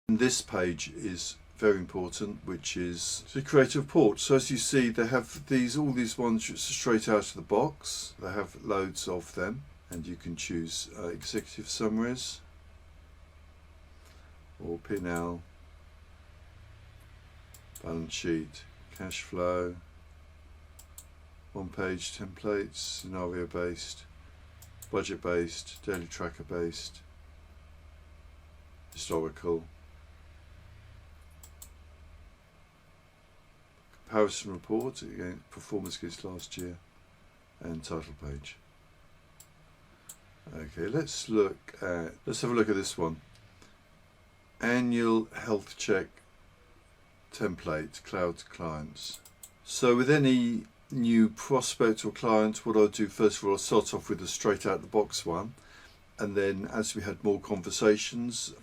And this page is very important, which is to create a report. So as you see, they have all these ones straight out of the box. They have loads of them, and you can choose executive summaries or P&L, balance sheet, cash flow, one-page templates, scenario-based, budget-based, daily tracker-based, historical, comparison report, again, performance against last year, and title page. Okay, let's have a look at this one. Annual health check template, cloud clients. So with any new prospect or client, what I'll do first of all, I'll start off with a straight out the box one, and then as we had more conversations,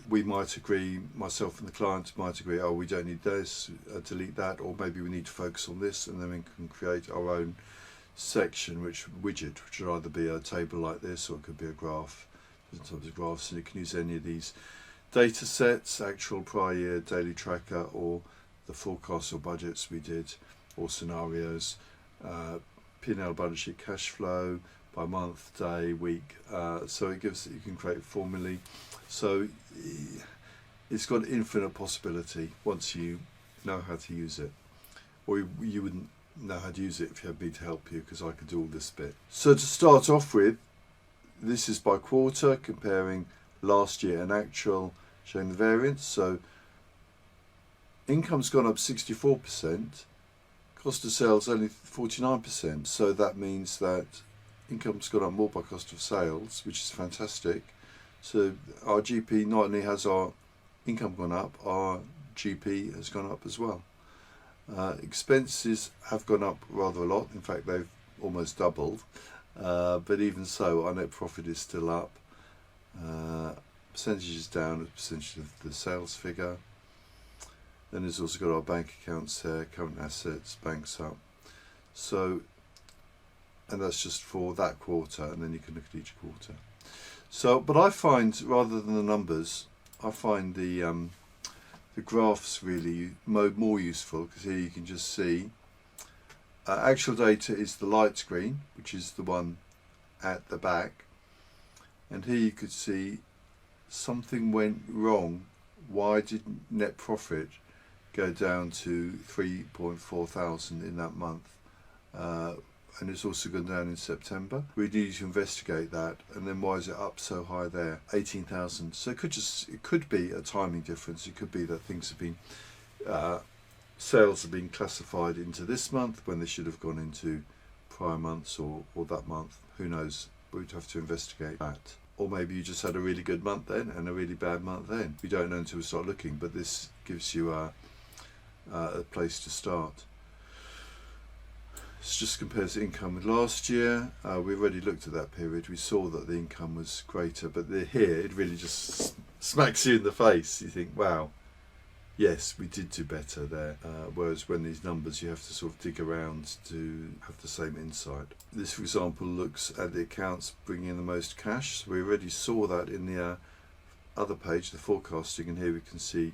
we might agree, myself and the client might agree, oh, we don't need this, delete that, or maybe we need to focus on this, and then we can create our own section, widget, which would either be a table like this, or it could be a graph, different types of graphs, and you can use any of these data sets, actual, prior year, daily tracker, or the forecasts or budgets we did, or scenarios, P&L, balance sheet, cash flow, by month, day, week, so it gives, you can create formulae. So it's got infinite possibility once you know how to use it, or you wouldn't know how to use it if you had me to help you, because I could do all this bit. So to start off with, this is by quarter, comparing last year and actual, showing the variance. So income's gone up 64%, cost of sales only 49%, so that means that income's gone up more by cost of sales, which is fantastic. So our GP, not only has our income gone up, our GP has gone up as well. Expenses have gone up rather a lot, in fact they've almost doubled, but even so our net profit is still up. Percentage is down as a percentage of the sales figure. Then there's also got our bank accounts there, current assets, banks up. So, and that's just for that quarter, and then you can look at each quarter. So, but I find, rather than the numbers, I find the graphs really more useful, because here you can just see actual data is the light green, which is the one at the back, and here you could see something went wrong. Why did net profit go down to 3.4 thousand in that month? And it's also gone down in September. We need to investigate that, and then why is it up so high there? 18,000. So it could be a timing difference. It could be that things have been sales have been classified into this month when they should have gone into prior months or that month. Who knows? We'd have to investigate that. Or maybe you just had a really good month then and a really bad month then. We don't know until we start looking, but this gives you a place to start. This just compares income with last year. We already looked at that period. We saw that the income was greater, but here it really just smacks you in the face. You think, wow, yes, we did do better there. Whereas when these numbers, you have to sort of dig around to have the same insight. This, for example, looks at the accounts bringing in the most cash. So we already saw that in the other page, the forecasting, and here we can see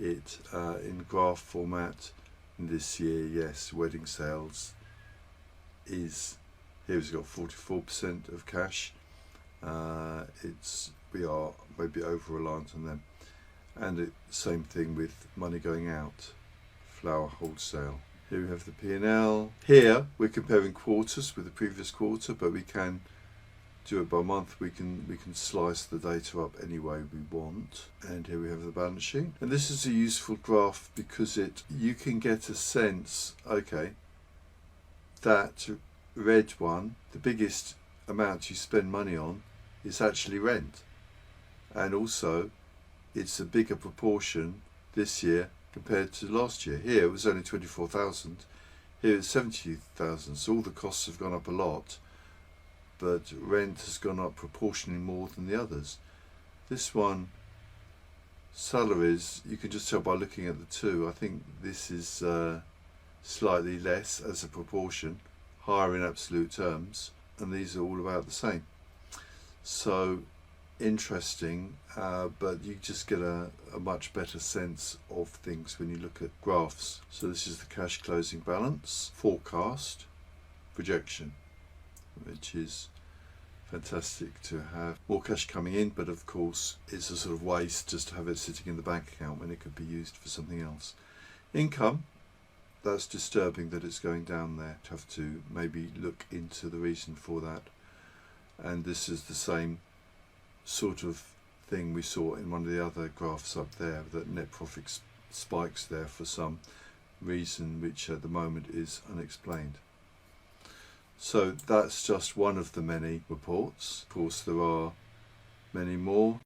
it in graph format. In this year, yes, wedding sales is, here we've got 44% of cash. We are maybe over reliant on them. And same thing with money going out, flour wholesale. Here we have the P&L. Here we're comparing quarters with the previous quarter, but we can do it by month. We can slice the data up any way we want. And here we have the balance sheet. And this is a useful graph because you can get a sense, okay, that red one, the biggest amount you spend money on is actually rent. And also it's a bigger proportion this year compared to last year. Here it was only 24,000, here it's 70,000, so all the costs have gone up a lot, but rent has gone up proportionally more than the others. This one, salaries, you can just tell by looking at the two. I think this is slightly less as a proportion, higher in absolute terms, and these are all about the same. So interesting, but you just get a much better sense of things when you look at graphs. So this is the cash closing balance, forecast, projection, which is fantastic to have more cash coming in, but of course it's a sort of waste just to have it sitting in the bank account when it could be used for something else. Income, that's disturbing that it's going down there. You have to maybe look into the reason for that. And this is the same sort of thing we saw in one of the other graphs up there, that net profit spikes there for some reason which at the moment is unexplained. So that's just one of the many reports. Of course there are many more.